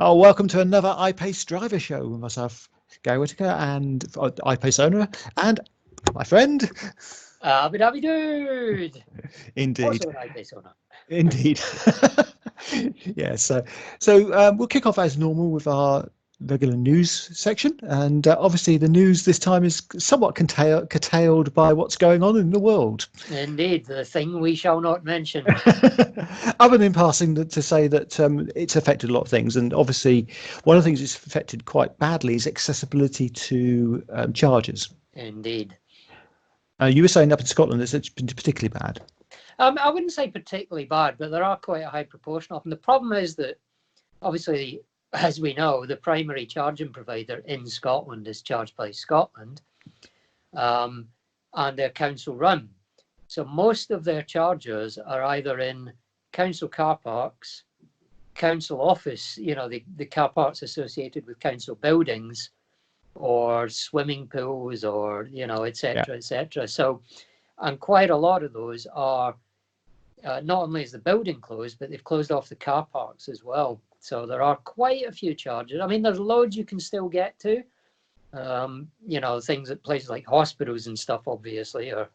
Oh, welcome to another iPace Driver Show with myself, Gary Whitaker, and iPace owner, and my friend. Abby dude. Indeed. Also an iPace owner. Indeed. Yeah, so we'll kick off as normal with our regular news section, and obviously the news this time is somewhat curtailed by what's going on in the world. Indeed, the thing we shall not mention. Other than passing to say that it's affected a lot of things, and obviously one of the things it's affected quite badly is accessibility to chargers. Indeed. You were saying up in Scotland it's been particularly bad. I wouldn't say particularly bad, but there are quite a high proportion of them. The problem is that, obviously, as we know, the primary charging provider in Scotland is Charge Place Scotland, and they're council run. So most of their chargers are either in council car parks, council office, the car parks associated with council buildings, or swimming pools, or etc. etc. So, and quite a lot of those are not only is the building closed, but they've closed off the car parks as well. So there are quite a few chargers. I mean, there's loads you can still get to. Things at places like hospitals and stuff obviously are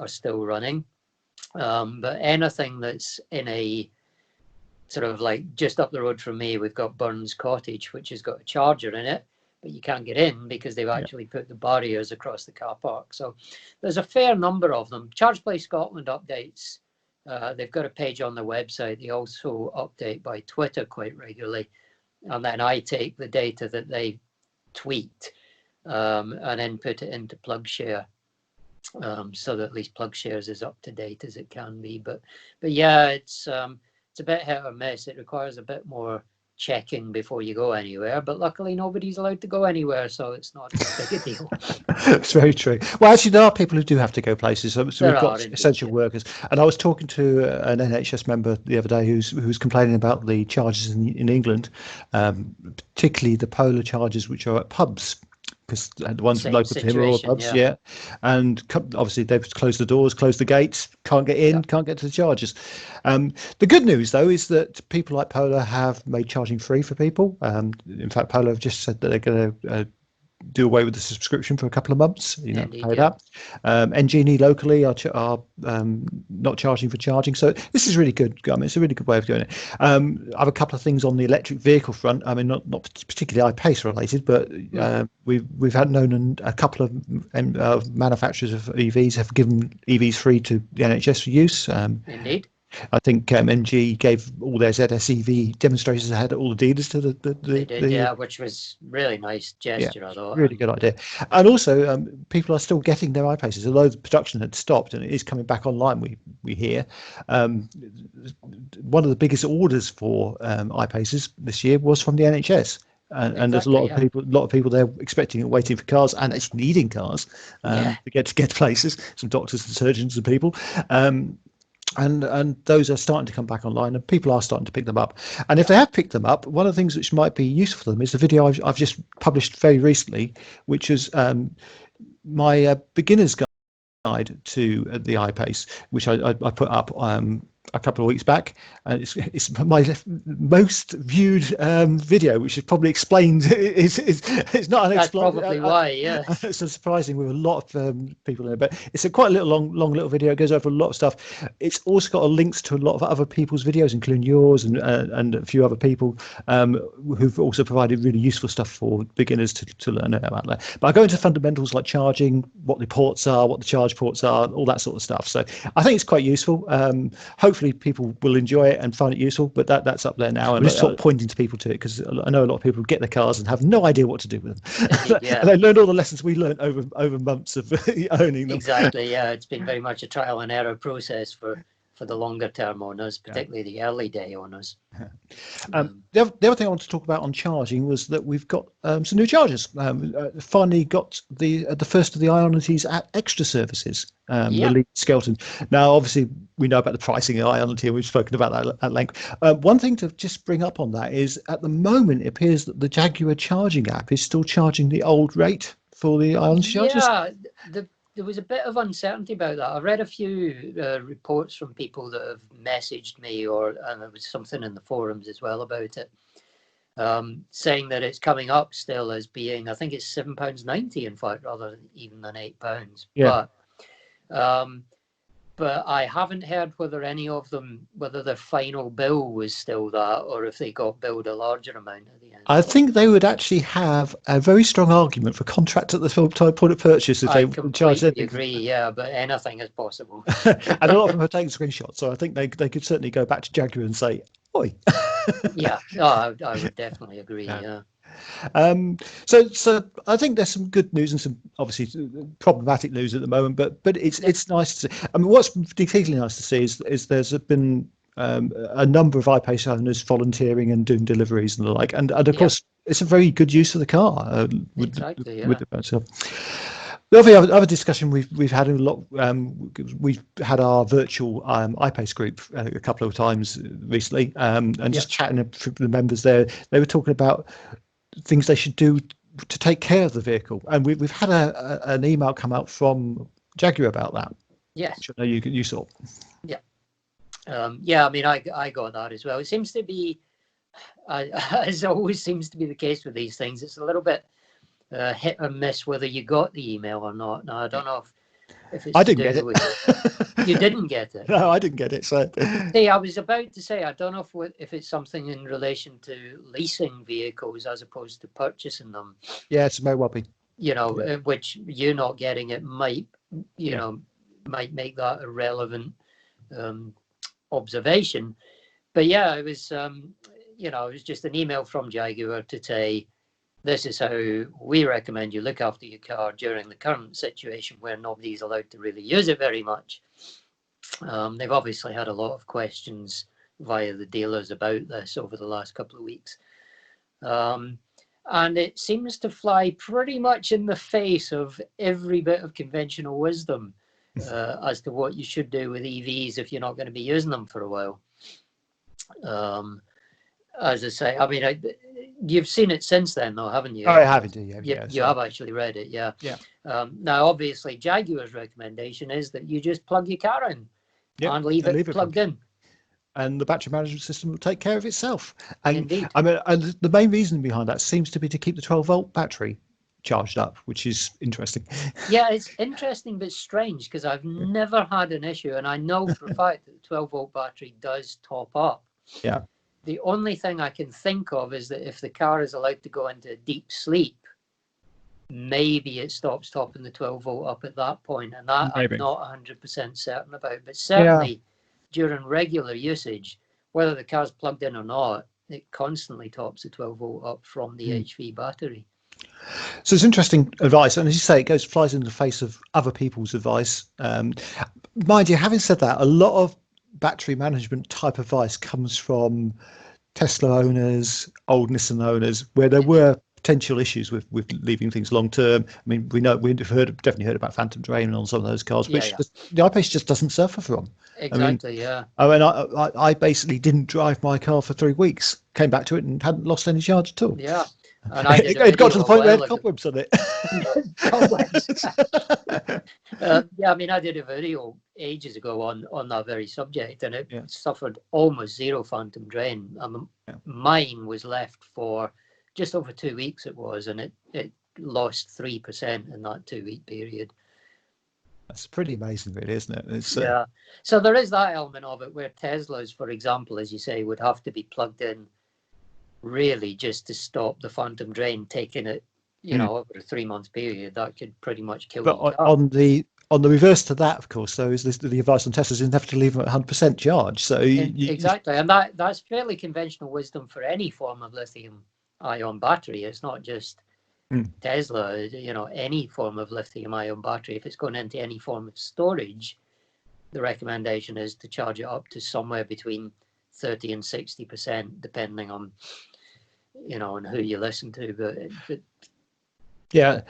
still running. But anything that's in a sort of like just up the road from me, we've got Burns Cottage, which has got a charger in it, but you can't get in because they've actually put the barriers across the car park. So there's a fair number of them. Charge Place Scotland updates. They've got a page on their website. They also update by Twitter quite regularly. And then I take the data that they tweet and then put it into PlugShare, so that at least PlugShare is as up to date as it can be. But yeah, it's a bit hit or miss. It requires a bit more checking before you go anywhere, but luckily nobody's allowed to go anywhere, so it's not as big a deal. It's very true. Well, actually, there are people who do have to go places. So we've got essential workers, and I was talking to an NHS member the other day who was complaining about the charges in England, particularly the polar charges which are at pubs, because the ones local to him are all pubs, and obviously they've closed the doors, closed the gates, can't get in, can't get to the chargers. The good news though is that people like Polar have made charging free for people. In fact, Polar have just said that they're going to do away with the subscription for a couple of months. Pay that. NGE locally are not charging for charging, so this is really good. I mean, it's a really good way of doing it. I have a couple of things on the electric vehicle front. I mean, not particularly iPace related, but we've had known a couple of manufacturers of EVs have given EVs free to the NHS for use. Indeed. I think MG gave all their ZSEV demonstrators ahead at all the dealers to they did, which was really nice gesture. I thought really good idea. And also, people are still getting their iPaces, although the production had stopped and it is coming back online. We hear one of the biggest orders for iPaces this year was from the NHS. And there's a lot of people there expecting and waiting for cars and actually needing cars to get places. Some doctors and surgeons and people. And those are starting to come back online, and people are starting to pick them up. And if they have picked them up, one of the things which might be useful for them is the video I've just published very recently, which is my beginner's guide to the iPace, which I put up a couple of weeks back, and it's my most viewed video, which is probably explained. It's not unexplained. That's probably why, yeah. It's surprising with a lot of people in it, but it's a quite a little long little video. It goes over a lot of stuff. It's also got links to a lot of other people's videos, including yours and a few other people who've also provided really useful stuff for beginners to learn about that. But I go into fundamentals like charging, what the ports are, what the charge ports are, all that sort of stuff. So I think it's quite useful. Hopefully people will enjoy it and find it useful, but that's up there now. And I'm just sort of pointing to people to it, because I know a lot of people get their cars and have no idea what to do with them. And they learned all the lessons we learned over months of owning them. Exactly, yeah. It's been very much a trial and error process for the longer term owners, particularly the early day owners. The other thing I want to talk about on charging was that we've got some new chargers. Finally got the first of the Ionities at extra services, the Elite Skeleton. Now, obviously, we know about the pricing of Ionity, and we've spoken about that at length. One thing to just bring up on that is, at the moment, it appears that the Jaguar charging app is still charging the old rate for the Ionity chargers. Yeah, there was a bit of uncertainty about that. I read a few reports from people that have messaged me, and there was something in the forums as well about it. saying that it's coming up still as being, I think it's £7.90, in fact, rather than even than £8. Yeah. But I haven't heard whether any of them, whether their final bill was still that, or if they got billed a larger amount at the end. I think they would actually have a very strong argument for contract at the point of purchase if they charged anything. I agree, yeah, but anything is possible. And a lot of them are taking screenshots, so I think they could certainly go back to Jaguar and say, "Oi." Yeah, I would definitely agree. Yeah. So I think there's some good news and some obviously problematic news at the moment, but it's nice to see. I mean, what's particularly nice to see is there's been a number of iPace owners volunteering and doing deliveries and the like, and of course it's a very good use of the car. With the other discussion we've had a lot. We've had our virtual iPace group a couple of times recently, and just chatting with the members there. They were talking about things they should do to take care of the vehicle, and we've had an email come out from Jaguar about that. Yes, which I know you saw. Yeah. I mean, I got that as well. It seems to be, as always seems to be the case with these things, it's a little bit hit or miss whether you got the email or not. Now, I don't know if it's. I didn't get it. You didn't get it? No, I didn't get it. So, see, I was about to say, I don't know if it's something in relation to leasing vehicles as opposed to purchasing them. Yeah, it may well be. Which you not getting it might, might make that a relevant observation. But yeah, it was, it was just an email from Jaguar to say, this is how we recommend you look after your car during the current situation where nobody's allowed to really use it very much. They've obviously had a lot of questions via the dealers about this over the last couple of weeks. And it seems to fly pretty much in the face of every bit of conventional wisdom as to what you should do with EVs if you're not going to be using them for a while. As I say, I mean, you've seen it since then, though, haven't you? I have indeed. You have actually read it, yeah. Yeah. Now, obviously, Jaguar's recommendation is that you just plug your car in and leave it plugged in. And the battery management system will take care of itself. And indeed. I mean, and the main reason behind that seems to be to keep the 12-volt battery charged up, which is interesting. Yeah, it's interesting but strange because I've never had an issue, and I know for a fact that the 12-volt battery does top up. Yeah. The only thing I can think of is that if the car is allowed to go into deep sleep, maybe it stops topping the 12-volt up at that point, and that I'm not 100% certain about. But certainly during regular usage, whether the car's plugged in or not, it constantly tops the 12-volt up from the HV battery. So it's interesting advice, and as you say, it flies in the face of other people's advice. Mind you, having said that, a lot of battery management type advice comes from Tesla owners, old Nissan owners, where there were potential issues with leaving things long term. I mean, we've definitely heard about phantom drain on some of those cars, which the iPace just doesn't suffer from. Exactly. I mean, I basically didn't drive my car for 3 weeks, came back to it and hadn't lost any charge at all. Yeah. And I did it got to the point where it had cobwebs on it. I mean, I did a video ages ago on that very subject, and it suffered almost zero phantom drain. Mine was left for just over 2 weeks, it was, and it lost 3% in that 2-week period. That's pretty amazing, really, isn't it? So there is that element of it where Teslas, for example, as you say, would have to be plugged in really just to stop the phantom drain, taking it over a 3-month period. That could pretty much kill but on the reverse to that, of course, though, is the advice on Teslas is never to leave them at 100% charge. So exactly, and that's fairly conventional wisdom for any form of lithium ion battery. It's not just Tesla, any form of lithium ion battery. If it's going into any form of storage, the recommendation is to charge it up to somewhere between 30 and 60%, depending on on who you listen to. But yeah,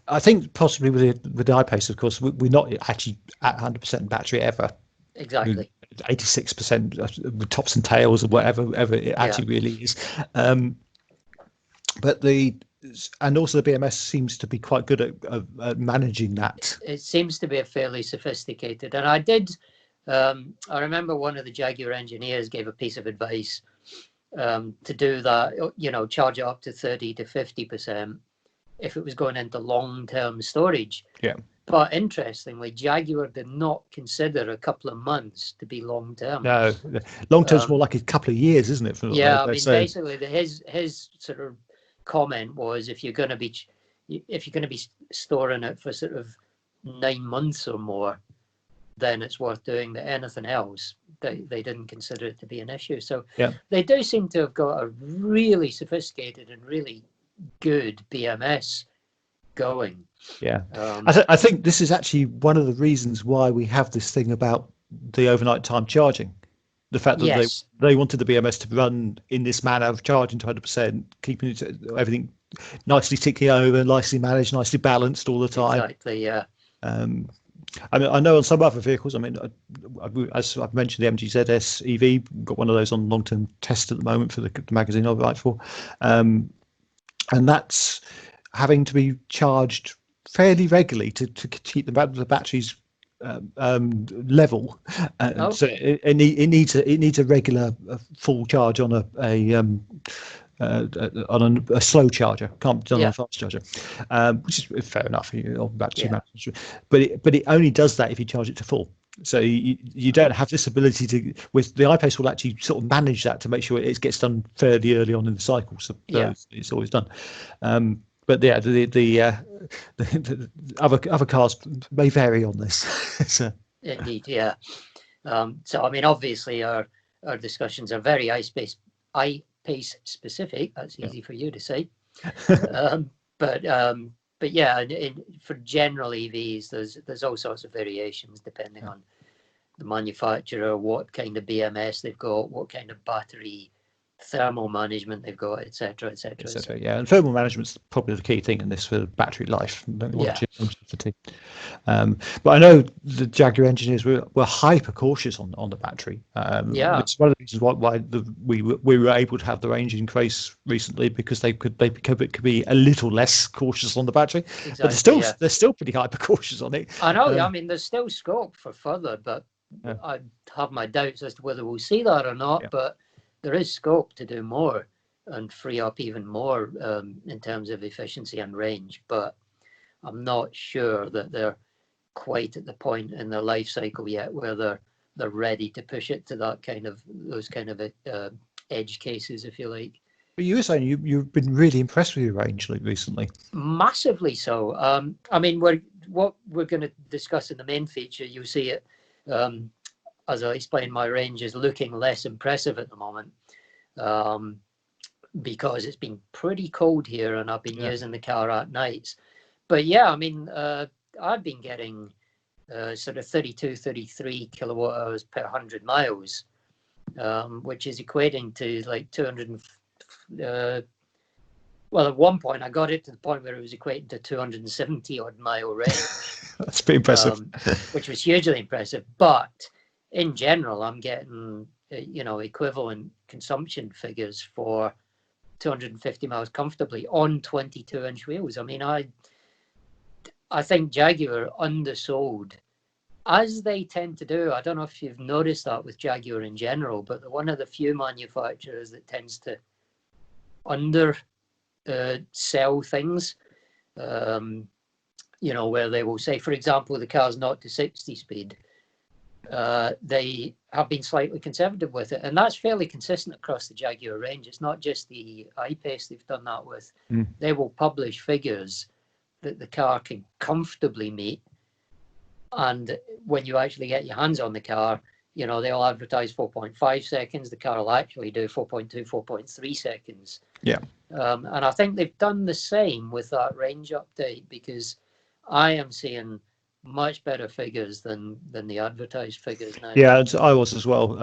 I think possibly with the iPace, of course, we're not actually at 100% battery ever. Exactly. 86% with tops and tails or whatever it actually really is. But also the BMS seems to be quite good at managing that. It seems to be a fairly sophisticated. And I remember one of the Jaguar engineers gave a piece of advice to do that, charge it up to 30 to 50% if it was going into long-term storage. Yeah. But interestingly, Jaguar did not consider a couple of months to be long-term. No, long-term's more like a couple of years, isn't it? Basically, his sort of comment was, if you're going to be storing it for sort of 9 months or more, then it's worth doing. That anything else, they didn't consider it to be an issue. So they do seem to have got a really sophisticated and really good BMS going. Yeah, I think this is actually one of the reasons why we have this thing about the overnight time charging. The fact that they wanted the BMS to run in this manner of charging to 100%, keeping everything nicely ticking over, nicely managed, nicely balanced all the time. Exactly, yeah. I mean, I know on some other vehicles, I mean, as I've mentioned, the MGZS EV, got one of those on long-term test at the moment for the magazine I write for. And that's having to be charged fairly regularly to keep the batteries level. So it needs a regular full charge on a slow charger, can't be done on a fast charger, which is fair enough. But it only does that if you charge it to full. So you don't have this ability to. With the iPace, will actually sort of manage that to make sure it gets done fairly early on in the cycle. So it's always done. But yeah, the other cars may vary on this. So. Indeed, yeah. So I mean, obviously, our discussions are very iPace specific. That's easy for you to say. But yeah, for general EVs, there's all sorts of variations depending on the manufacturer, what kind of BMS they've got, what kind of battery thermal management they've got, etc. Yeah, and thermal management's probably the key thing in this for battery life. But I know the Jaguar engineers were hyper cautious on the battery. It's one of the reasons why we were able to have the range increase recently, because they could be a little less cautious on the battery. Exactly, but they're still pretty hyper cautious on it. I know. I mean, there's still scope for further, but I have my doubts as to whether we'll see that or not. But there is scope to do more and free up even more in terms of efficiency and range, but I'm not sure that they're quite at the point in their life cycle yet where they're ready to push it to those kind of edge cases, if you like. But you were saying you've been really impressed with your range recently. Massively so. I mean, what we're going to discuss in the main feature, you'll see it. As I explained, my range is looking less impressive at the moment because it's been pretty cold here and I've been using the car at nights. But yeah, I mean, I've been getting sort of 32, 33 kilowatt hours per 100 miles, which is equating to like 200. Well, at one point I got it to the point where it was equating to 270 odd mile range. That's pretty impressive. Which was hugely impressive. But in general, I'm getting, equivalent consumption figures for 250 miles comfortably on 22-inch wheels. I mean, I think Jaguar undersold, as they tend to do. I don't know if you've noticed that with Jaguar in general, but they're one of the few manufacturers that tends to sell things. Where they will say, for example, the car's 0 to 60 speed. They have been slightly conservative with it, and that's fairly consistent across the Jaguar range. It's not just the I-Pace they've done that with. They will publish figures that the car can comfortably meet, and when you actually get your hands on the car, they'll advertise 4.5 seconds. The car will actually do 4.2, 4.3 seconds. And I think they've done the same with that range update, because I am seeing much better figures than the advertised figures now. Yeah, I was as well.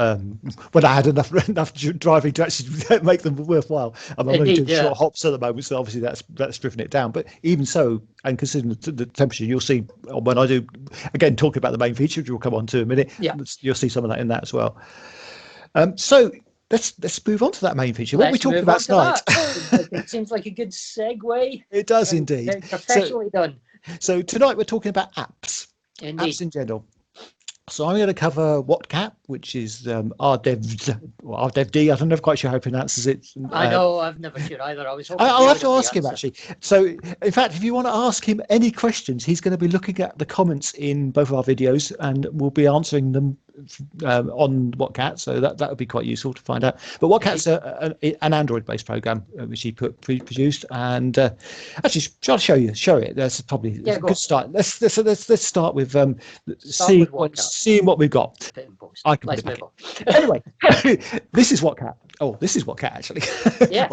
When I had enough driving to actually make them worthwhile. I'm only doing short hops at the moment, so obviously that's driven it down. But even so, and considering the temperature, you'll see when I do, again, talking about the main feature, which we'll come on to in a minute, you'll see some of that in that as well. So let's move on to that main feature. What are we talking about tonight? It seems like a good segue. It does indeed. Professionally done. So tonight we're talking about apps. Indeed. Apps in general. So I'm going to cover WhatCat, which is RDevD. I'm never quite sure how he pronounces it. I know, I've never sure either. I was hoping I'll you have would to have the ask him, answer. actually. So, in fact, if you want to ask him any questions, he's going to be looking at the comments in both of our videos, and we'll be answering them on WhatCat. So that would be quite useful to find out. But WhatCat's an Android-based program which he produced, and actually, shall I show you? Show it. That's probably a good start. Let's start with seeing what we've got. I can put it back. Anyway, this is WhatCat. Oh, this is WhatCat, actually. Yes.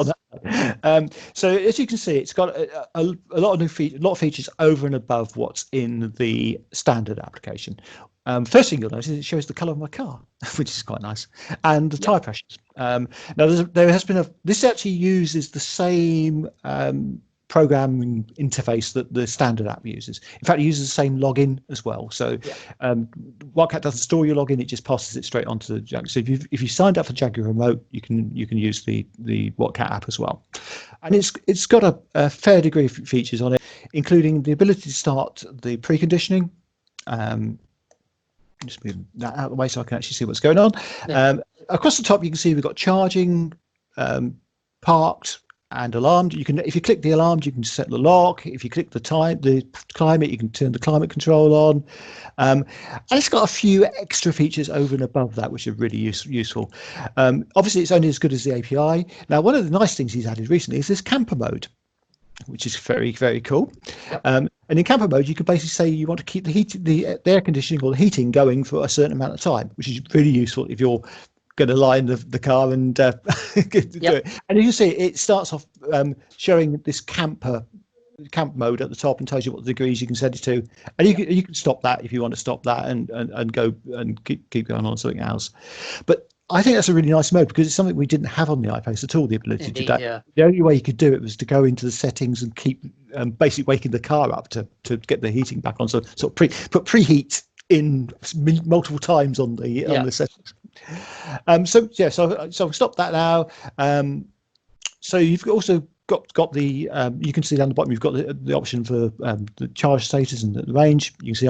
So as you can see, it's got a lot of new features, a lot of features over and above what's in the standard application. First thing you'll notice is it shows the colour of my car, which is quite nice, and the tyre pressures. Now there has been this actually uses the same programming interface that the standard app uses. In fact, it uses the same login as well. So WhatCat doesn't store your login; it just passes it straight onto the Jaguar. So if you signed up for Jaguar Remote, you can use the WhatCat app as well, and it's got a fair degree of features on it, including the ability to start the preconditioning. Just move that out of the way so I can actually see what's going on. Across the top, you can see we've got charging, parked, and alarmed. You can, if you click the alarmed, you can set the lock. If you click the climate, you can turn the climate control on. And it's got a few extra features over and above that, which are really useful. Obviously, it's only as good as the API. Now, one of the nice things he's added recently is this camper mode, which is very, very cool. And in camper mode, you can basically say you want to keep the air conditioning or the heating going for a certain amount of time, which is really useful if you're going to lie in the car and do it. And you see, it starts off showing this camp mode at the top and tells you what degrees you can set it to, and you can stop that if you want to stop that and go and keep going on something else. But I think that's a really nice mode because it's something we didn't have on the iPace at all. The ability to do that. The only way you could do it was to go into the settings and keep basically waking the car up to get the heating back on. So sort of put preheat in multiple times on the settings. So I'll stop that now. So you've also got the you can see down the bottom you've got the option for the charge status and the range. You can see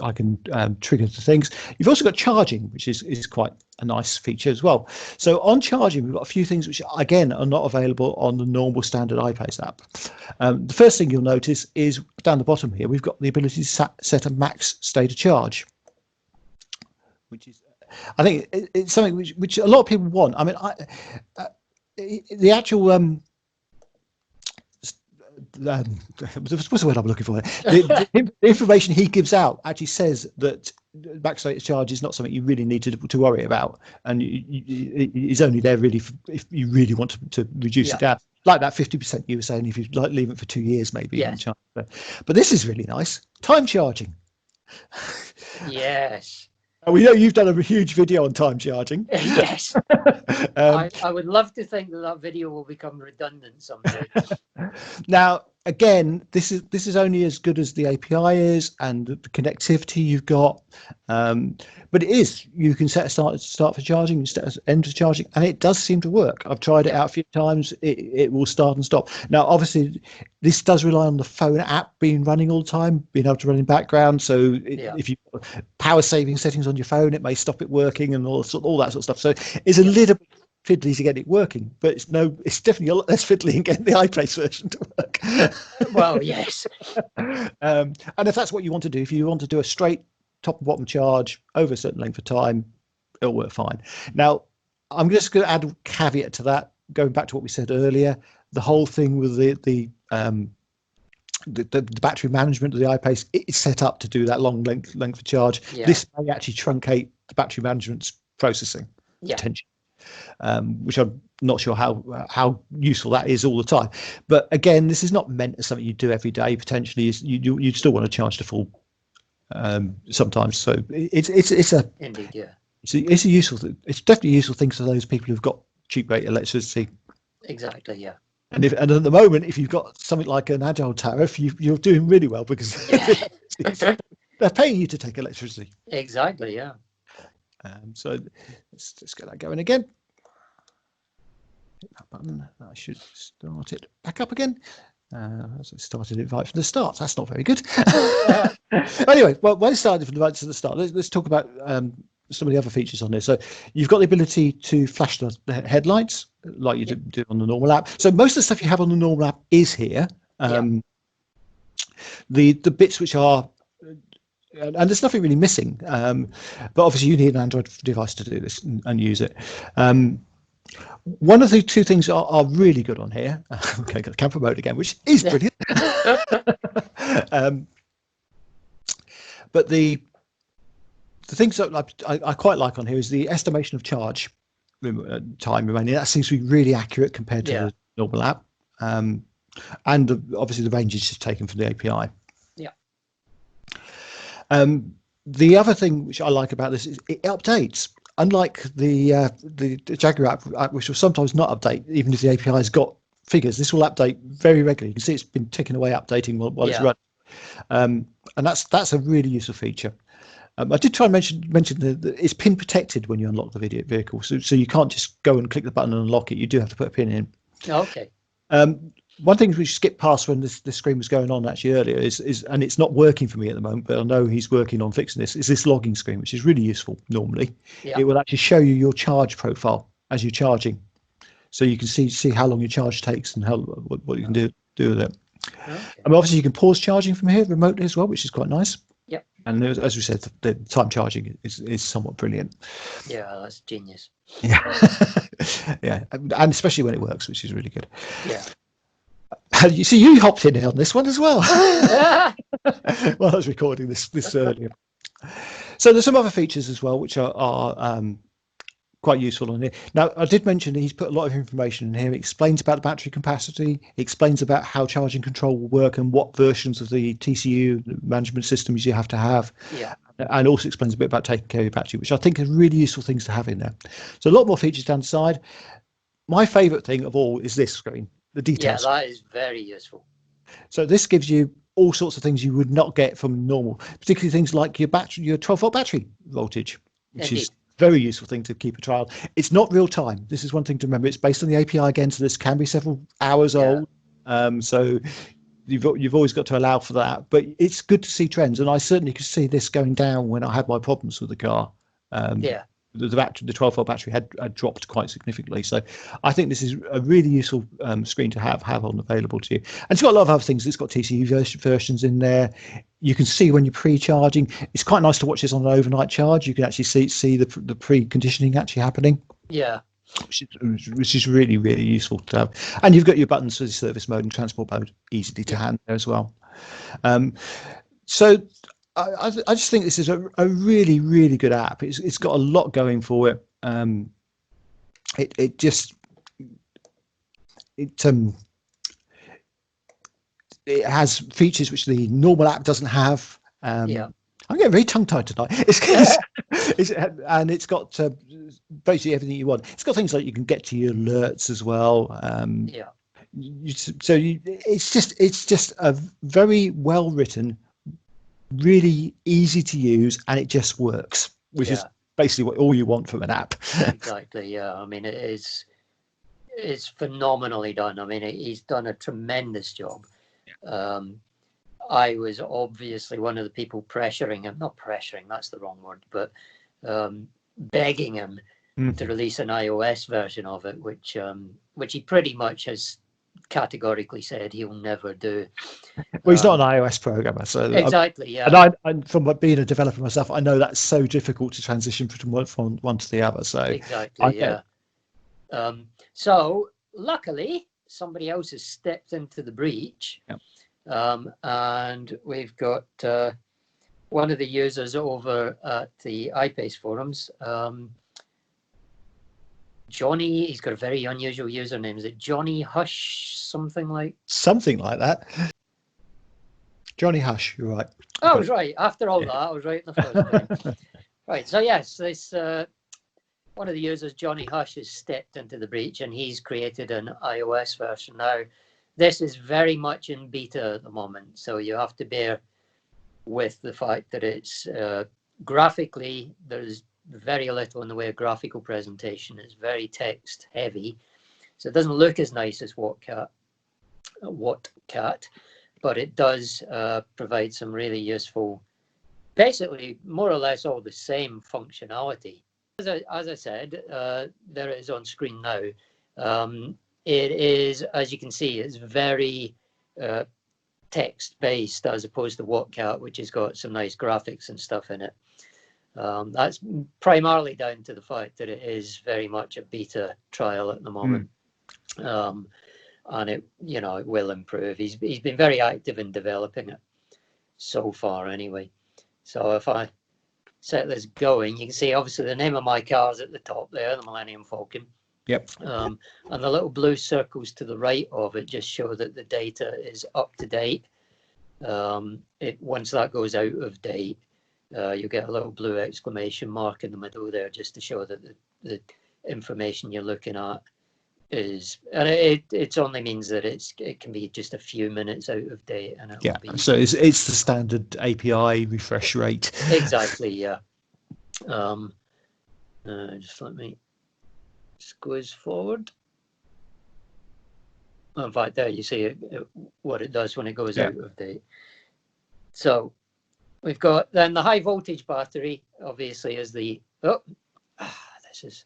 I can trigger the things. You've also got charging, which is quite a nice feature as well. So on charging, we've got a few things which again are not available on the normal standard iPace app. The first thing you'll notice is down the bottom here we've got the ability to set a max state of charge, which is I think it's something which a lot of people want. I mean, the actual what's the word I'm looking for? The information he gives out actually says that max state of charge is not something you really need to worry about, and it's only there really if you really want to reduce it down, like that 50% you were saying if you leave it for 2 years maybe. But this is really nice. Time charging. Yes. We know you've done a huge video on time charging. Yes. I would love to think that video will become redundant someday. Now, again, this is only as good as the API is and the connectivity you've got. But it is, you can set a start for charging, set an end for charging, and it does seem to work. I've tried it out a few times. It will start and stop. Now, obviously, this does rely on the phone app being running all the time, being able to run in background. So if you power saving settings on your phone, it may stop it working and all that sort of stuff. So it's a little bit fiddly to get it working, but it's definitely a lot less fiddly in getting the iPlace version to work. Well, yes. And if that's what you want to do, if you want to do a straight top and bottom charge over a certain length of time, it'll work fine. Now, I'm just going to add a caveat to that, going back to what we said earlier, the whole thing with the battery management of the iPace, it's set up to do that long length of charge. This may actually truncate the battery management's processing potentially, which I'm not sure how useful that is all the time. But again, this is not meant as something you do every day. Potentially, you still want to charge the full sometimes. So it's a useful thing. It's definitely a useful thing for those people who've got cheap rate electricity. Exactly. Yeah. And at the moment, if you've got something like an agile tariff, you're doing really well because they're paying you to take electricity. Exactly. Yeah. So let's get that going again. Hit that button. I should start it back up again. So it started it right from the start. That's not very good. Anyway, well, when it started from the right to the start, let's talk about some of the other features on this. So you've got the ability to flash the headlights like you do on the normal app. So most of the stuff you have on the normal app is here. The bits which are, and there's nothing really missing, but obviously you need an Android device to do this and use it. One of the two things are really good on here. Okay, got the camera mode again, which is brilliant. But the things that I quite like on here is the estimation of charge time remaining. That seems to be really accurate compared to the normal app. And obviously the range is just taken from the API. The other thing which I like about this is it updates. Unlike the Jaguar app, which will sometimes not update, even if the API has got figures, this will update very regularly. You can see it's been ticking away, updating while it's running, and that's a really useful feature. I did try and mention that it's pin protected when you unlock the vehicle, so you can't just go and click the button and unlock it. You do have to put a pin in. Okay. One thing we skipped past when this screen was going on actually earlier is and it's not working for me at the moment, but I know he's working on fixing this, is this logging screen, which is really useful normally. It will actually show you your charge profile as you're charging. So you can see how long your charge takes and what you can do with it. Okay. I mean, obviously you can pause charging from here remotely as well, which is quite nice. Yep. And as we said, the time charging is somewhat brilliant. Yeah, that's genius. Yeah. Yeah. And especially when it works, which is really good. Yeah. You see, you hopped in on this one as well. Well, I was recording this earlier. So there's some other features as well, which are quite useful on here. Now, I did mention that he's put a lot of information in here. It explains about the battery capacity. It explains about how charging control will work and what versions of the TCU management systems you have to have. Yeah. And also explains a bit about taking care of your battery, which I think are really useful things to have in there. So a lot more features down the side. My favourite thing of all is this screen. The details. Yeah, that is very useful. So this gives you all sorts of things you would not get from normal, particularly things like your 12-volt battery voltage, which is a very useful thing to keep a trial. It's not real time. This is one thing to remember. It's based on the API again, so this can be several hours old. So you've always got to allow for that. But it's good to see trends, and I certainly could see this going down when I had my problems with the car. The 12-volt battery had dropped quite significantly. So I think this is a really useful screen to have on available to you. And it's got a lot of other things. It's got TCU versions in there. You can see when you're pre-charging. It's quite nice to watch this on an overnight charge. You can actually see the preconditioning actually happening. Yeah. Which is really, really useful to have. And you've got your buttons for the service mode and transport mode easily to hand there as well. So I just think this is a really, really good app. It's got a lot going for it. It has features which the normal app doesn't have. I'm getting very tongue-tied tonight. And it's got basically everything you want. It's got things like you can get to your alerts as well. It's just a very well written, really easy to use, and it just works, which is basically all you want from an app. Exactly. Yeah. I mean, it's phenomenally done. I mean, he's done a tremendous job. I was obviously one of the people pressuring him, not pressuring, that's the wrong word, but begging him to release an iOS version of it, which he pretty much has categorically said he'll never do. Well, he's not an iOS programmer, so exactly. And I'm from being a developer myself, I know that's so difficult to transition from one to the other. So exactly, so luckily somebody else has stepped into the breach. And we've got one of the users over at the iPace forums, Johnny. He's got a very unusual username. Is it Johnny Hush? Something like that. Johnny Hush, you're right. Oh, I was right. After all that, I was right in the first place. Right. So yes, this one of the users, Johnny Hush, has stepped into the breach, and he's created an iOS version. Now, this is very much in beta at the moment, so you have to bear with the fact that it's graphically, there's very little in the way of graphical presentation. It's very text heavy, so it doesn't look as nice as WhatCat. WhatCat, but it does provide some really useful, basically more or less all the same functionality. As I said, there it is on screen now. It is, as you can see, it's very text-based as opposed to WhatCat, which has got some nice graphics and stuff in it. That's primarily down to the fact that it is very much a beta trial at the moment. And it, you know, it will improve. He's been very active in developing it so far anyway. So if I set this going, you can see obviously the name of my car is at the top there, the Millennium Falcon. Yep. And the little blue circles to the right of it just show that the data is up to date. Once that goes out of date, you get a little blue exclamation mark in the middle there just to show that the information you're looking at is, and it only means that it can be just a few minutes out of date, and yeah, so it's the standard API refresh rate. Exactly, yeah. Just let me squeeze forward. In fact, there you see what it does when it goes out of date. So we've got then the high voltage battery, obviously, is the this is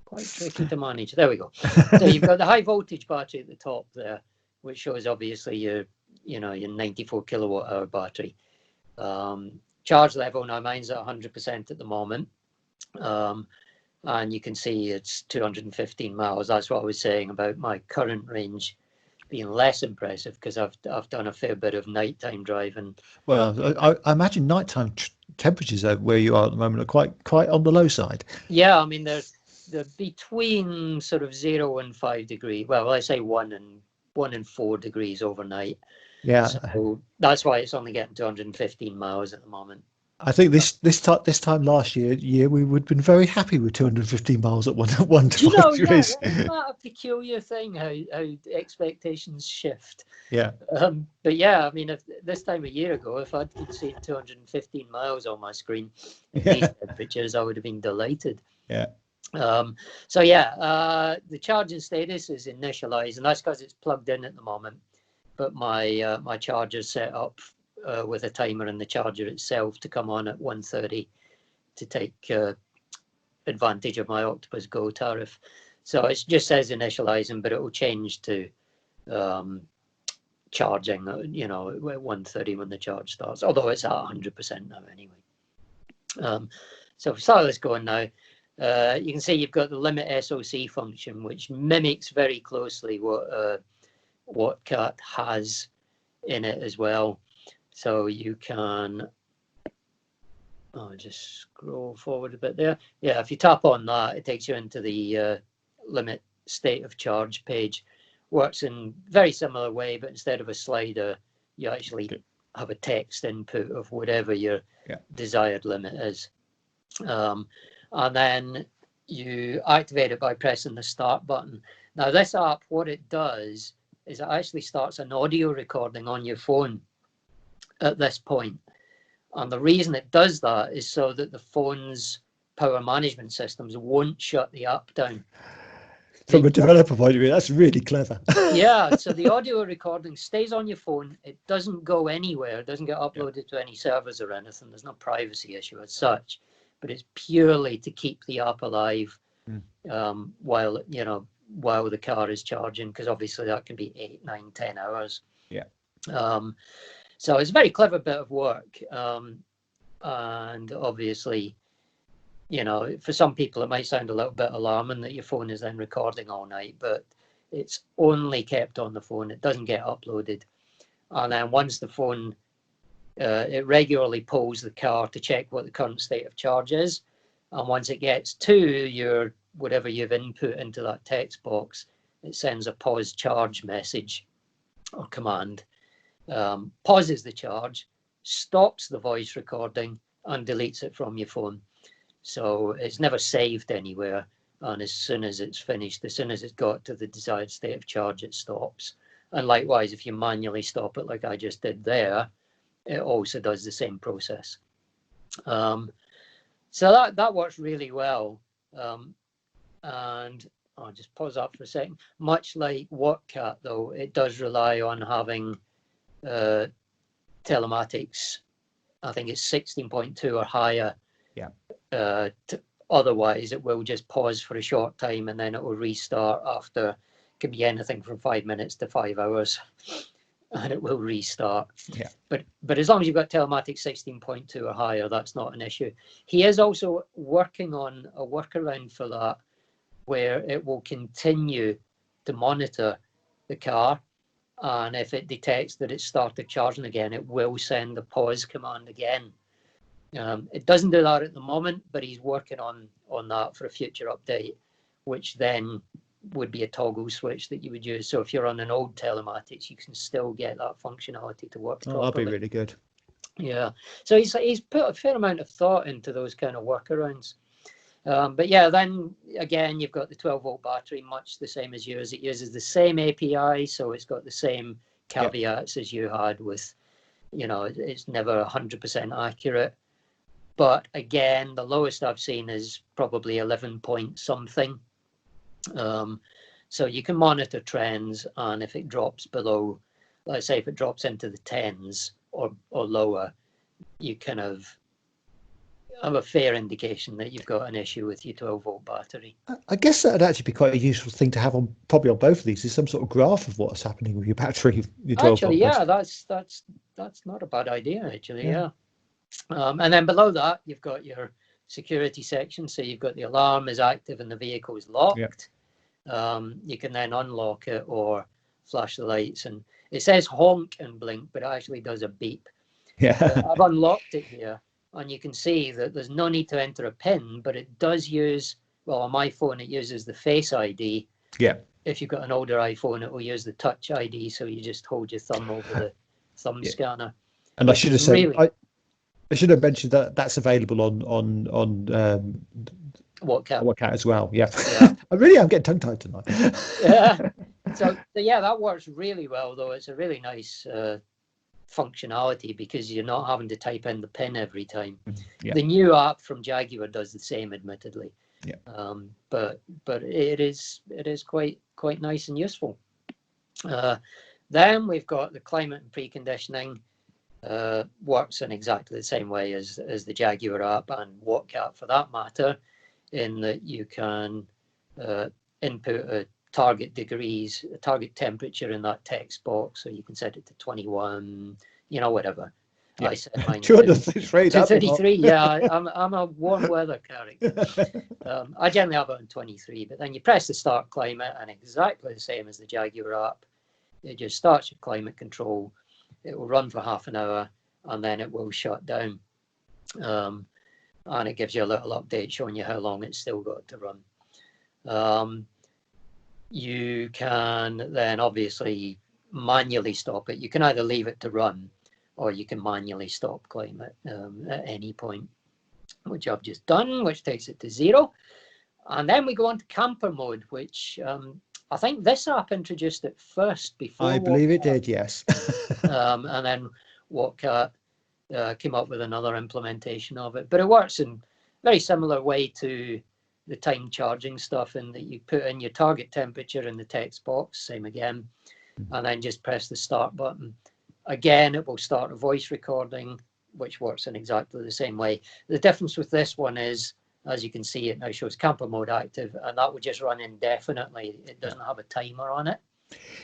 quite tricky to manage. There we go. So you've got the high voltage battery at the top there, which shows obviously your 94 kilowatt hour battery. Charge level, now mine's at 100% at the moment. And you can see it's 215 miles. That's what I was saying about my current range being less impressive because I've done a fair bit of nighttime driving. Well, I imagine nighttime temperatures where you are at the moment are quite on the low side. Yeah, I mean they're between sort of 0 and 5 degrees. Well, I say 1 and 4 degrees overnight. Yeah. So that's why it's only getting 215 miles at the moment. I think this time last year we would have been very happy with 215 miles at 1 to 5 degrees. Yeah, isn't that a peculiar thing how expectations shift? Yeah. But yeah, I mean, if this time a year ago, if I'd seen 215 miles on my screen at these temperatures, I would have been delighted. Yeah. So yeah, the charging status is initialized, and that's because it's plugged in at the moment. But my charger's set up with a timer in the charger itself to come on at 1:30 to take advantage of my Octopus Go tariff. So it just says initializing, but it will change to charging, at 1:30 when the charge starts, although it's at 100% now anyway. So if we start this going now, you can see you've got the limit SOC function, which mimics very closely what WhatCat has in it as well. So you can, I'll just scroll forward a bit there. Yeah, if you tap on that, it takes you into the limit state of charge page. Works in very similar way, but instead of a slider, you actually have a text input of whatever your desired limit is. And then you activate it by pressing the start button. Now this app, what it does is it actually starts an audio recording on your phone at this point. And the reason it does that is so that the phone's power management systems won't shut the app down. From a developer point of view, that's really clever. Yeah, so the audio recording stays on your phone. It doesn't go anywhere. It doesn't get uploaded to any servers or anything. There's no privacy issue as such, but it's purely to keep the app alive while the car is charging, because obviously that can be 8, 9, 10 hours. Yeah. So it's a very clever bit of work. And obviously, for some people, it might sound a little bit alarming that your phone is then recording all night, but it's only kept on the phone. It doesn't get uploaded. And then once the phone, it regularly polls the car to check what the current state of charge is. And once it gets to whatever you've input into that text box, it sends a pause charge message or command, pauses the charge, stops the voice recording, and deletes it from your phone. So it's never saved anywhere. And as soon as it's finished, as soon as it's got to the desired state of charge, it stops. And likewise, if you manually stop it like I just did there, it also does the same process. So that works really well. And I'll just pause that for a second. Much like WhatCat, though, it does rely on having telematics. I think it's 16.2 or higher. Yeah. Otherwise, it will just pause for a short time and then it will restart after. It could be anything from 5 minutes to 5 hours, and it will restart. Yeah. But as long as you've got telematics 16.2 or higher, that's not an issue. He is also working on a workaround for that, where it will continue to monitor the car, and if it detects that it's started charging again, it will send the pause command again. It doesn't do that at the moment, but he's working on that for a future update, which then would be a toggle switch that you would use. So if you're on an old telematics, you can still get that functionality to work properly. That'd be really good. Yeah. So he's put a fair amount of thought into those kind of workarounds. But yeah, then again, you've got the 12-volt battery, much the same as yours. It uses the same API, so it's got the same caveats as you had with, it's never 100% accurate. But again, the lowest I've seen is probably 11 point something. So you can monitor trends, and if it drops below, let's say if it drops into the 10s or lower, you kind of have a fair indication that you've got an issue with your 12-volt battery. I guess that'd actually be quite a useful thing to have on probably on both of these, is some sort of graph of what's happening with your battery. Your 12 Actually, volt yeah, that's not a bad idea, actually, yeah. And then below that, you've got your security section. So you've got the alarm is active and the vehicle is locked. You can then unlock it or flash the lights, and it says honk and blink, but it actually does a beep. I've unlocked it here, and you can see that there's no need to enter a PIN, but it does use, well, on my phone, it uses the Face ID. Yeah. If you've got an older iPhone, it will use the Touch ID. So you just hold your thumb over the thumb scanner. And I should have said, I should have mentioned that that's available on WhatCat as well. Yeah. I really am getting tongue-tied tonight. Yeah. So yeah, that works really well, though. It's a really nice functionality because you're not having to type in the PIN every time. The new app from Jaguar does the same, admittedly. But it is quite nice and useful. Then we've got the climate and preconditioning. Works in exactly the same way as the Jaguar app and WhatCat for that matter, in that you can input a target temperature in that text box, so you can set it to 21, whatever. I set mine to 33. Yeah, I'm a warm weather character. I generally have it on 23, but then you press the start climate, and exactly the same as the Jaguar app, it just starts your climate control. It will run for half an hour, and then it will shut down. And it gives you a little update showing you how long it's still got to run. You can then obviously manually stop it. You can either leave it to run, or you can manually stop climate at any point, which I've just done, which takes it to 0. And then we go on to camper mode, which I think this app introduced it first before. I believe it did, yes. And then WhatCat came up with another implementation of it. But it works in a very similar way to the time charging stuff, in that you put in your target temperature in the text box, same again, and then just press the start button. Again, it will start a voice recording, which works in exactly the same way. The difference with this one is, as you can see, it now shows camper mode active, and that would just run indefinitely. It doesn't have a timer on it.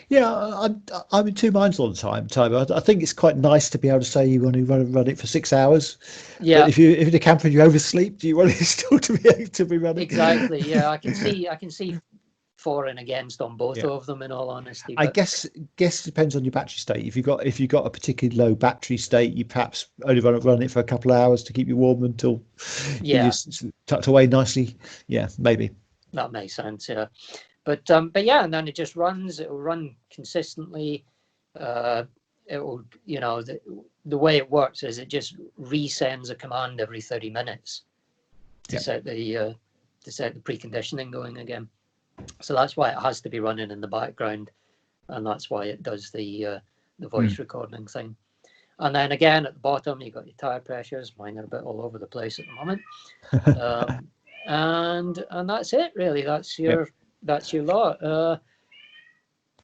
Yeah, I'm in two minds all the time. I think it's quite nice to be able to say you want to run it for 6 hours. Yeah. But if you're in a camper and you oversleep, do you want it still to be able to be running? Exactly. Yeah, I can see for and against on both of them, in all honesty. But I guess it depends on your battery state. If you've got a particularly low battery state, you perhaps only run it for a couple of hours to keep you warm until you're tucked away nicely. Yeah, maybe. That makes sense. Yeah. But yeah, and then it just runs. It will run consistently. It will, the way it works is it just resends a command every 30 minutes to set the preconditioning going again. So that's why it has to be running in the background, and that's why it does the voice recording thing. And then again at the bottom, you've got your tire pressures. Mine are a bit all over the place at the moment. And that's it really. That's your that's your lot.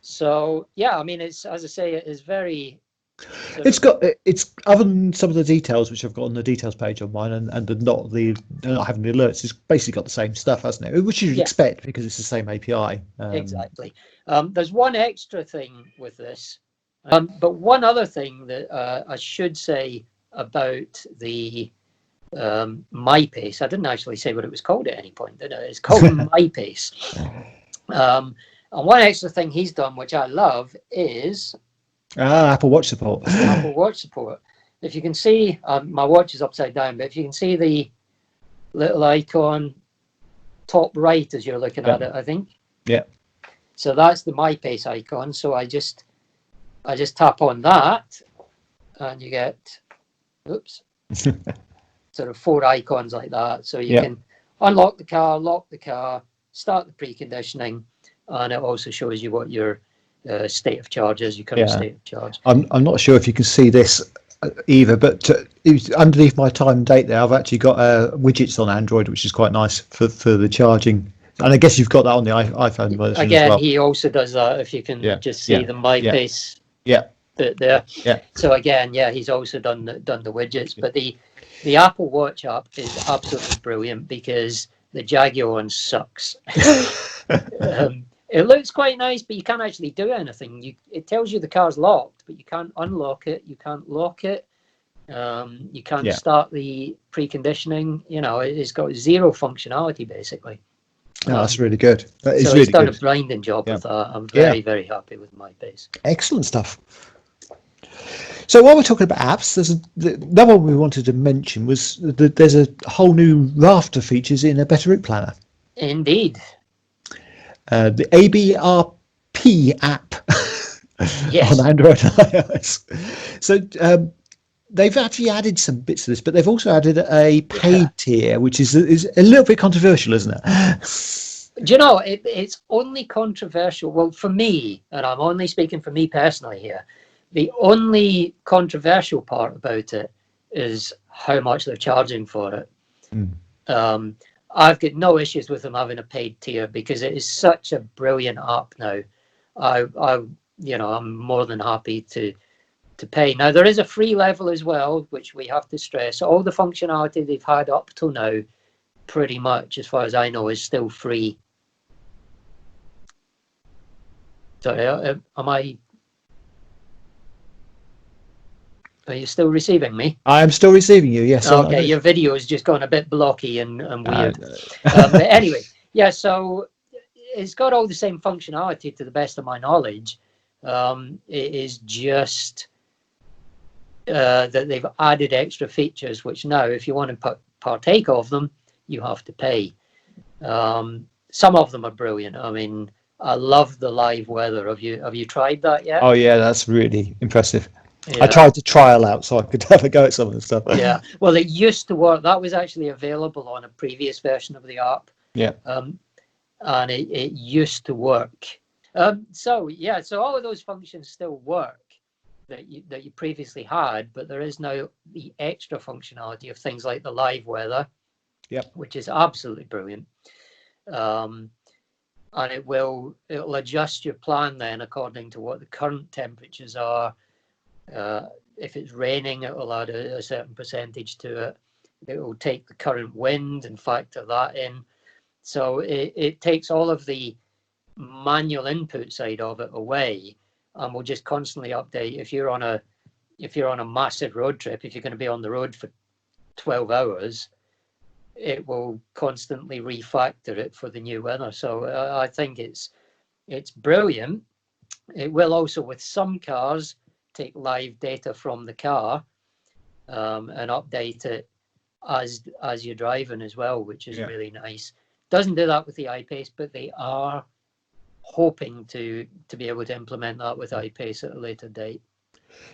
So yeah, I mean, it's, as I say, it is very. It's other than some of the details which I've got on the details page on mine, and not having the alerts. It's basically got the same stuff, hasn't it? Which you'd expect because it's the same API. Exactly. There's one extra thing with this, but one other thing that I should say about the MyPace. I didn't actually say what it was called at any point, did I? It's called MyPace. And one extra thing he's done, which I love, is Apple Watch support. Apple Watch support. If you can see, my watch is upside down, but if you can see the little icon top right as you're looking at it, I think. Yeah. So that's the MyPace icon. So I just tap on that, and you get, oops, sort of 4 icons like that. So you can unlock the car, lock the car, start the preconditioning, and it also shows you what your state of charge is, your current state of charge. I'm not sure if you can see this either, but underneath my time and date there, I've actually got widgets on Android, which is quite nice for the charging. And I guess you've got that on the iPhone version again as well. He also does that. If you can just see the MyPace bit there. So again, he's also done the widgets. But the Apple Watch app is absolutely brilliant because the Jaguar one sucks. It looks quite nice, but you can't actually do anything. It tells you the car's locked, but you can't unlock it. You can't lock it. You can't start the preconditioning. You know, it's got zero functionality basically. No, that's really good. So he's done a blinding job with that. I'm very, very happy with MyPace. Excellent stuff. So while we're talking about apps, there's another one we wanted to mention was that there's a whole new raft of features in a Better Route Planner. Indeed. The ABRP app on Android and iOS. So they've actually added some bits to this, but they've also added a paid tier, which is a little bit controversial, isn't it? Do you know, it's only controversial, well, for me, and I'm only speaking for me personally here, the only controversial part about it is how much they're charging for it. I've got no issues with them having a paid tier because it is such a brilliant app now. I'm more than happy to pay. Now, there is a free level as well, which we have to stress. All the functionality they've had up till now, pretty much, as far as I know, is still free. Sorry, are you still receiving me? I am still receiving you, yes. Okay, your video has just gone a bit blocky and weird. But anyway, so it's got all the same functionality to the best of my knowledge. It is just that they've added extra features, which now, if you want to partake of them, you have to pay. Some of them are brilliant. I mean, I love the live weather. Have you tried that yet? Oh yeah, that's really impressive. I tried to trial out so I could have a go at some of the stuff. Yeah, well, it used to work. That was actually available on a previous version of the app. Yeah. And it used to work. So all of those functions still work that you previously had, but there is now the extra functionality of things like the live weather, which is absolutely brilliant. And it'll adjust your plan then according to what the current temperatures are. If it's raining, it will add a certain percentage to it. It will take the current wind and factor that in. So it takes all of the manual input side of it away, and will just constantly update. If you're on a massive road trip, if you're going to be on the road for 12 hours, it will constantly refactor it for the new weather. So I think it's brilliant. It will also, with some cars, take live data from the car and update it as you're driving as well, which is really nice. Doesn't do that with the iPace, but they are hoping to be able to implement that with iPace at a later date.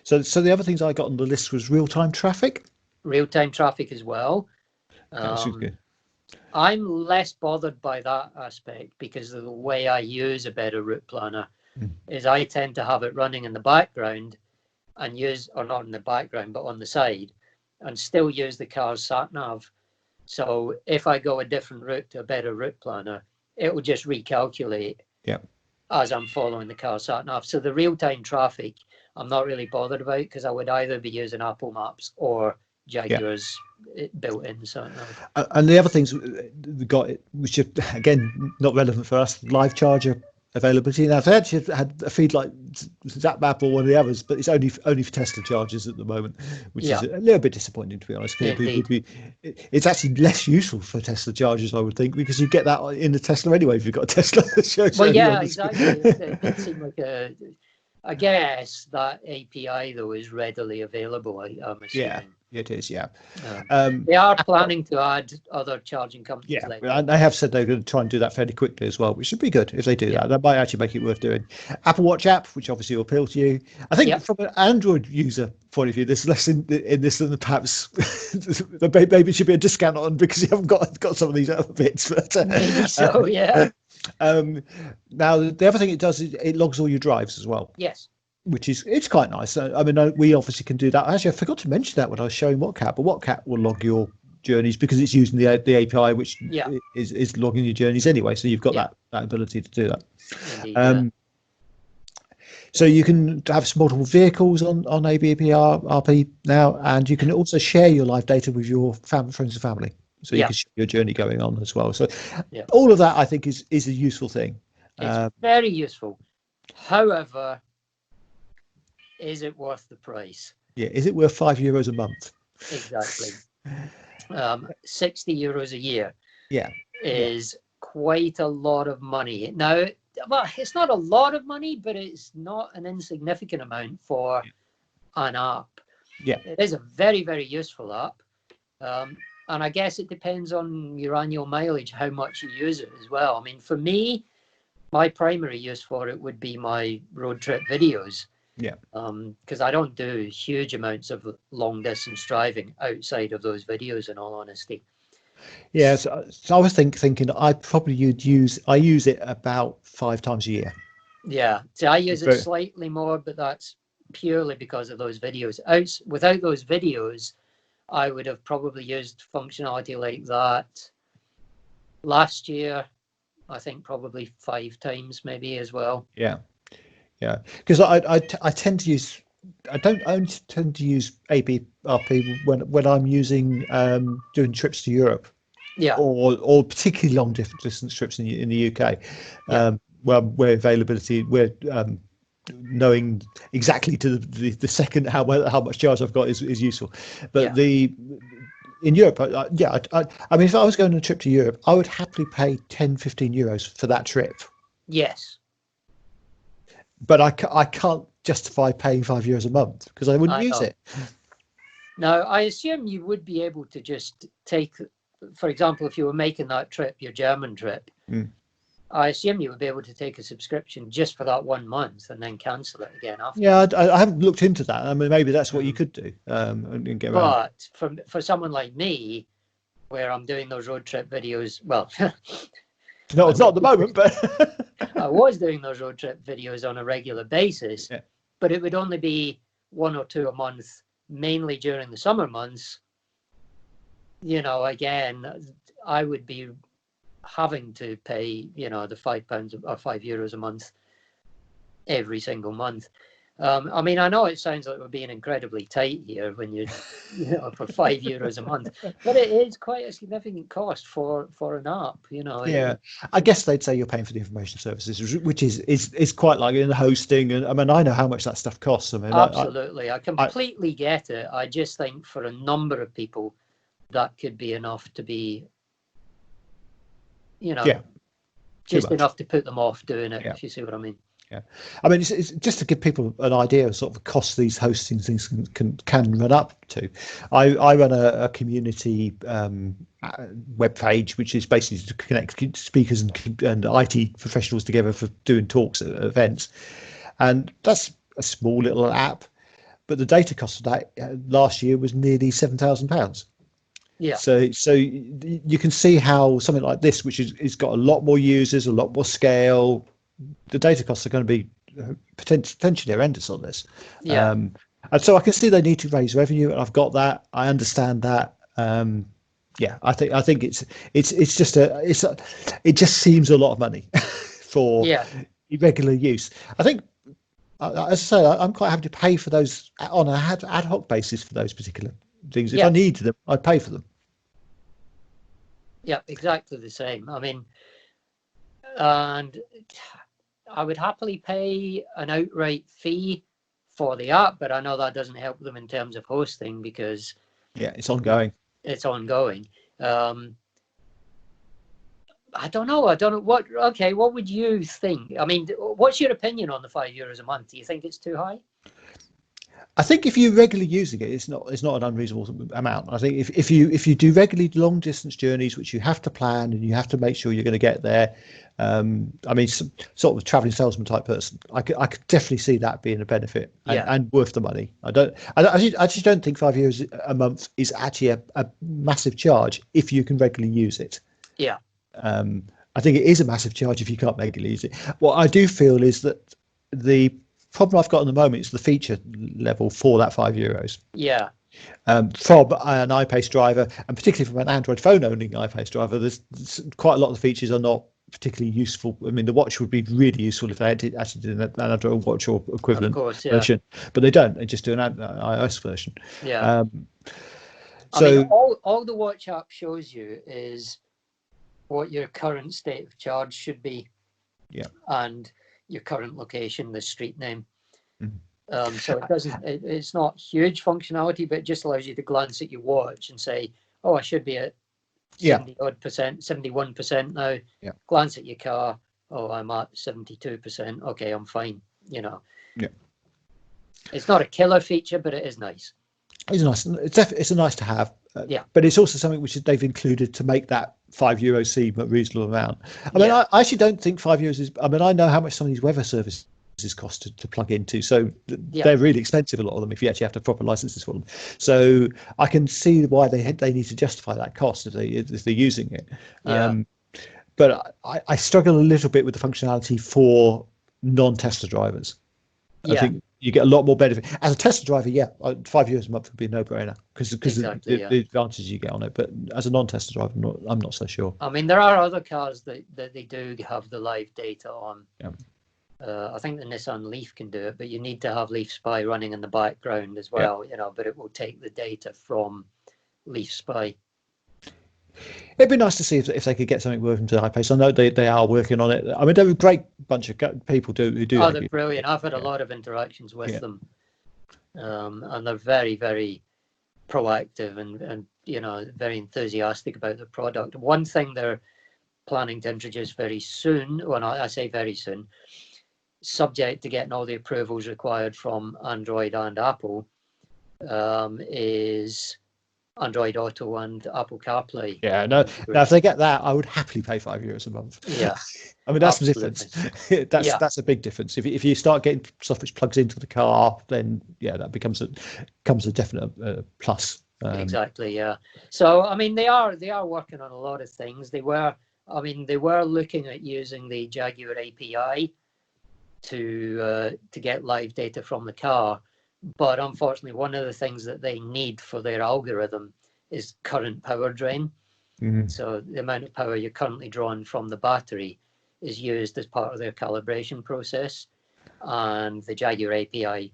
So the other things I got on the list was real-time traffic. Real-time traffic as well. Good. I'm less bothered by that aspect because of the way I use a Better Route Planner is I tend to have it running in the background and or not in the background, but on the side, and still use the car's sat nav. So if I go a different route to a Better Route Planner, it will just recalculate as I'm following the car sat nav. So the real-time traffic, I'm not really bothered about, because I would either be using Apple Maps or Jaguar's built-in sat nav. And the other things we got, which are again not relevant for us, live charger availability. Now, if they actually had a feed like ZapMap or one of the others, but it's only for Tesla chargers at the moment, which is a little bit disappointing, to be honest. It's actually less useful for Tesla chargers, I would think, because you get that in the Tesla anyway if you've got a Tesla. Well, yeah, exactly. It seemed like I guess that API though is readily available. I'm assuming. Yeah, it is. Yeah, they are planning to add other charging companies. Yeah, and they have said they're going to try and do that fairly quickly as well, which should be good if they do that. That might actually make it worth doing. Apple Watch app, which obviously will appeal to you. I think from an Android user point of view, there's less in this than perhaps maybe it should be a discount on because you haven't got some of these other bits. But maybe so, yeah. Now the other thing it does is it logs all your drives as well. Yes. Which is quite nice. I mean, we obviously can do that. Actually, I forgot to mention that when I was showing WhatCat, but WhatCat will log your journeys because it's using the API, which is logging your journeys anyway. So you've got that ability to do that. Indeed, so you can have multiple vehicles on ABRP now, and you can also share your live data with your friends and family. So you can show your journey going on as well. So all of that, I think, is a useful thing. It's very useful. However, is it worth the price? Yeah, is it worth €5 a month? Exactly. 60 euros a year is quite a lot of money. Now, well, it's not a lot of money, but it's not an insignificant amount for an app. Yeah, it is a very, very useful app. And I guess it depends on your annual mileage, how much you use it as well. I mean, for me, my primary use for it would be my road trip videos. Yeah. Because I don't do huge amounts of long distance driving outside of those videos, in all honesty. Yeah, so I was thinking I use it about 5 times a year. Yeah, so I use it slightly more, but that's purely because of those videos. Without those videos, I would have probably used functionality like that last year. I think probably 5 times maybe as well. Yeah. Yeah, because I tend to use I only tend to use ABRP when I'm using doing trips to Europe, or particularly long distance trips in the UK, where availability knowing exactly to the second how much charge I've got is useful. But in Europe, I mean, if I was going on a trip to Europe, I would happily pay 10-15 euros for that trip. Yes. But I can't justify paying €5 a month because I wouldn't use it. Now, I assume you would be able to just take, for example, if you were making that trip, your German trip, I assume you would be able to take a subscription just for that 1 month and then cancel it again after. Yeah, I haven't looked into that. I mean, maybe that's what you could do and get around. But for someone like me, where I'm doing those road trip videos, well... No, it's not at the moment, but I was doing those road trip videos on a regular basis, but it would only be 1 or 2 a month, mainly during the summer months. You know, again, I would be having to pay, the £5 or €5 a month every single month. I mean, I know it sounds like we're being incredibly tight here when for €5 a month, but it is quite a significant cost for an app, Yeah, I guess they'd say you're paying for the information services, which is quite like in the hosting, and I mean, I know how much that stuff costs. I mean, absolutely, I completely get it. I just think for a number of people, that could be enough to be, just enough to put them off doing it. If you see what I mean. Yeah, I mean, it's just to give people an idea of sort of the cost these hosting things can run up to. I run a community web page, which is basically to connect speakers and IT professionals together for doing talks at events, and that's a small little app, but the data cost of that last year was nearly £7,000. Yeah. So you can see how something like this, which is got a lot more users, a lot more scale. The data costs are going to be potentially horrendous on this. Yeah. And so I can see they need to raise revenue, and I've got that. I understand that. Yeah, I think it just seems a lot of money for Yeah, regular use. I think, as I say, I'm quite happy to pay for those on an ad hoc basis for those particular things. If I yeah, needed them, I'd pay for them. yeah, exactly the same. I mean, and I would happily pay an outright fee for the app, but I know that doesn't help them in terms of hosting because Yeah, it's ongoing. it's ongoing. I don't know. What. Okay, what would you think? I mean, what's your opinion on the €5 a month? Do you think it's too high? I think if you're regularly using it, it's not an unreasonable amount. I think if you do regularly long distance journeys, which you have to plan and you have to make sure you're going to get there. I mean, sort of a traveling salesman type person, I could definitely see that being a benefit and worth the money. I just don't think €5 a month is actually a massive charge if you can regularly use it. Yeah. I think it is a massive charge if you can't regularly use it. What I do feel is that the problem I've got at the moment is the feature level for that €5. Yeah. From an iPace driver, and particularly from an Android phone owning iPace driver, there's quite a lot of the features are not particularly useful. I mean, the watch would be really useful if they actually did an Android watch or equivalent version, but they don't. They just do an iOS version. Yeah. So I mean, all the watch app shows you is what your current state of charge should be. Yeah. And your current location, the street name. Mm-hmm. So it's not huge functionality, but it just allows you to glance at your watch and say, oh, I should be at 71% now. Yeah. Glance at your car. Oh, I'm at 72%. Okay, I'm fine. Yeah. It's not a killer feature, but it is nice. It's nice. It's a nice to have. Yeah. But it's also something which they've included to make that €5 seem a reasonable amount. I mean, I actually don't think €5 is. I mean, I know how much some of these weather services cost to plug into, so they're really expensive. A lot of them, if you actually have to have proper licenses for them. So I can see why they need to justify that cost if they're using it. Yeah. But I struggle a little bit with the functionality for non-Tesla drivers. I think you get a lot more benefit as a Tesla driver. Yeah, €5 a month would be a no-brainer because the advantages you get on it. But as a non-Tesla driver, I'm not so sure. I mean, there are other cars that they do have the live data on. Yeah. I think the Nissan Leaf can do it, but you need to have Leaf Spy running in the background as well. But it will take the data from Leaf Spy. It'd be nice to see if they could get something working to iPace. I know they are working on it. I mean, they're a great bunch of people who do. Oh, they're brilliant. I've had a lot of interactions with them, and they're very, very proactive and very enthusiastic about the product. One thing they're planning to introduce very soon, well, I say very soon, subject to getting all the approvals required from Android and Apple, is Android Auto and Apple CarPlay. Yeah, no. Now, if they get that, I would happily pay €5 a month. Yeah, I mean that's the difference. That's a big difference. If you start getting stuff which plugs into the car, then that becomes a definite plus. Exactly. Yeah. So I mean, they are working on a lot of things. They were looking at using the Jaguar API to get live data from the car. But unfortunately, one of the things that they need for their algorithm is current power drain. Mm-hmm. So the amount of power you're currently drawing from the battery is used as part of their calibration process. And the Jaguar API,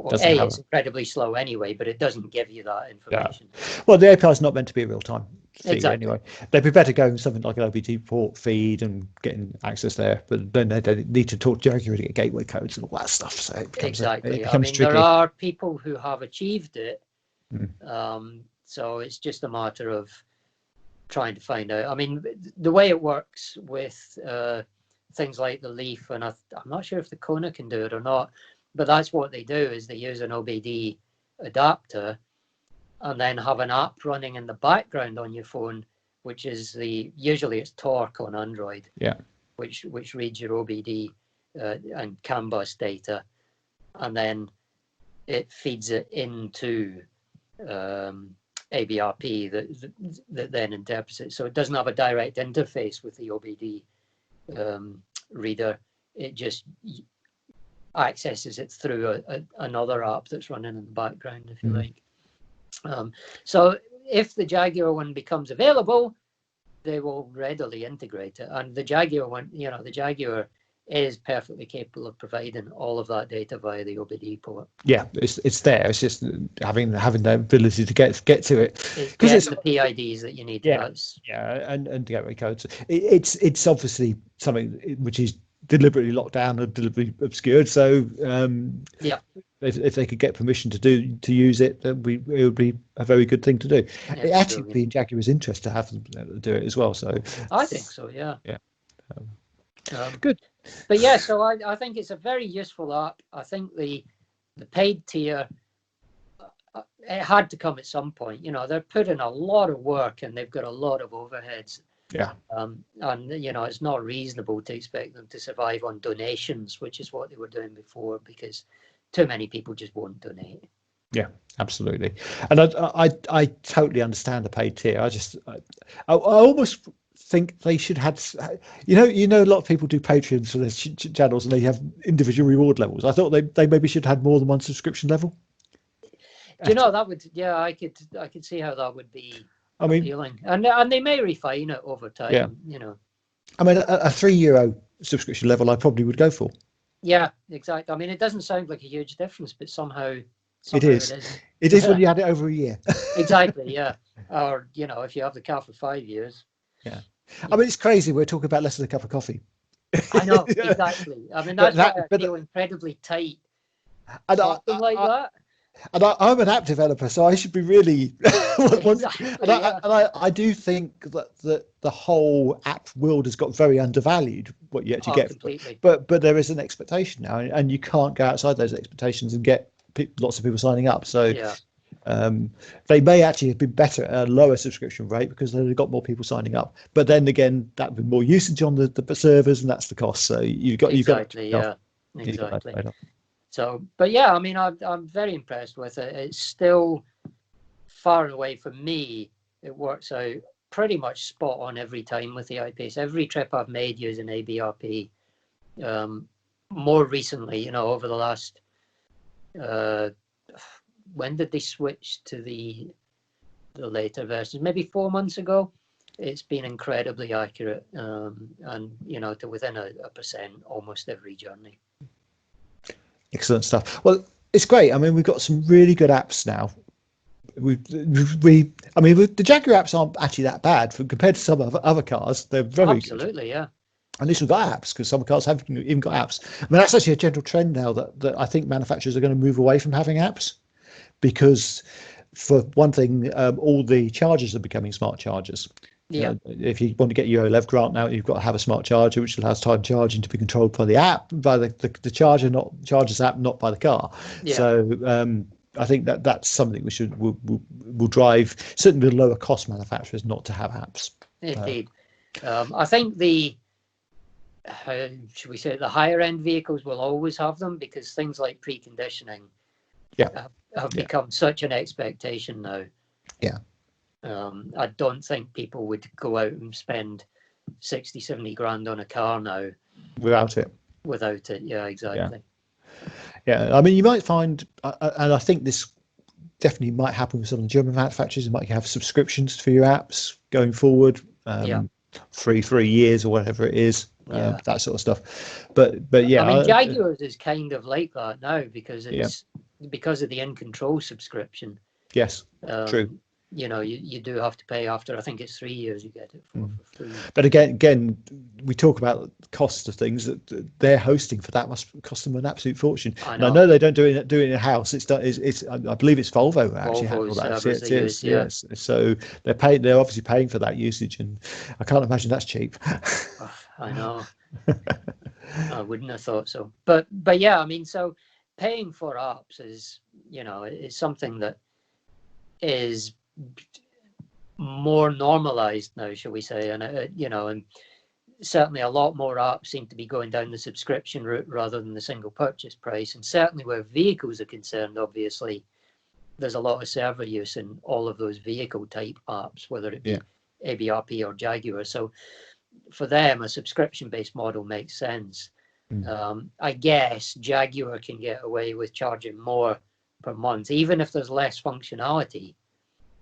it's incredibly slow anyway, but it doesn't give you that information. Yeah. Well, the API is not meant to be a real-time feed anyway. They'd be better going something like an OBD port feed and getting access there, but then they need to talk to Jaguar to get gateway codes and all that stuff. So it becomes tricky. There are people who have achieved it, so it's just a matter of trying to find out. I mean, the way it works with things like the Leaf, and I'm not sure if the Kona can do it or not, but that's what they do is they use an OBD adapter and then have an app running in the background on your phone, which is usually it's Torque on Android, which reads your OBD and CAN bus data, and then it feeds it into ABRP that then interprets it. So it doesn't have a direct interface with the OBD reader. It just accesses it through another app that's running in the background, if you like. So if the Jaguar one becomes available, they will readily integrate it. And the Jaguar one, the Jaguar is perfectly capable of providing all of that data via the OBD port. Yeah, it's there. It's just having the ability to get to it. It's getting the PIDs that you need. Yeah, and gateway codes. It's obviously something which is deliberately locked down and deliberately obscured. So if they could get permission to use it, then it would be a very good thing to do. It actually would be in Jaguar's interest to have them do it as well. So I think so. Yeah. Good. But yeah, so I think it's a very useful app. I think the paid tier, it had to come at some point. They're putting a lot of work and they've got a lot of overheads. Yeah. And it's not reasonable to expect them to survive on donations, which is what they were doing before, because too many people just won't donate. Yeah, absolutely. And I totally understand the paid tier. I almost think they should have, a lot of people do Patreons for their channels and they have individual reward levels. I thought they maybe should have more than one subscription level. Do you know, that would, I could see how that would be appealing. And they may refine it over time, I mean, a €3 subscription level I probably would go for. Yeah, exactly. I mean, it doesn't sound like a huge difference, but somehow it is. It is when you add it over a year. Exactly, yeah. Or, if you have the car for 5 years. Yeah. I mean, it's crazy. We're talking about less than a cup of coffee. I know, exactly. I mean, that's why I feel incredibly tight. And And I'm an app developer, so I should be really. I do think that the whole app world has got very undervalued. What you actually get, completely. But there is an expectation now, and you can't go outside those expectations and get lots of people signing up. So they may actually have been better at a lower subscription rate because they've got more people signing up. But then again, that would be more usage on the servers, and that's the cost. So exactly. So, but yeah, I mean, I'm very impressed with it. It's still far and away from me. It works out pretty much spot on every time with the iPace. Every trip I've made using ABRP, more recently, over the last, when did they switch to the later versions? Maybe 4 months ago. It's been incredibly accurate, and to within a percent almost every journey. Excellent stuff. Well, it's great. I mean, we've got some really good apps now. The Jaguar apps aren't actually that bad compared to some other cars. They're very absolutely good. At least we've got apps, because some cars haven't even got apps. I mean, that's actually a general trend now that I think manufacturers are going to move away from having apps, because for one thing, all the chargers are becoming smart chargers. Yeah. If you want to get your OLEV grant now, you've got to have a smart charger, which allows time charging to be controlled by the app, by the charger's app, not by the car. Yeah. So I think that's something will drive certainly the lower cost manufacturers not to have apps. Indeed. I think the higher end vehicles will always have them, because things like preconditioning have become such an expectation now. Yeah. I don't think people would go out and spend 60-70 grand on a car now without it. Yeah, exactly. Yeah, I mean, you might find, and I think this definitely might happen with some of the German manufacturers. You might have subscriptions for your apps going forward, 3 years or whatever it is, that sort of stuff. But yeah, I mean, Jaguars is kind of like that now, because it's because of the in control subscription. Yes, true. You do have to pay after, I think it's 3 years you get it for free. But again, we talk about the cost of things that their hosting for that must cost them an absolute fortion. I know they don't do it in house. It's I believe it's Volvo actually handle that. Yes. So they're obviously paying for that usage, and I can't imagine that's cheap. I know. I wouldn't have thought so. But yeah, I mean, so paying for apps is something that is more normalized now, shall we say, and and certainly a lot more apps seem to be going down the subscription route rather than the single purchase price. And certainly where vehicles are concerned, obviously there's a lot of server use in all of those vehicle type apps, whether it be ABRP or Jaguar. So for them, a subscription based model makes sense. I guess Jaguar can get away with charging more per month, even if there's less functionality.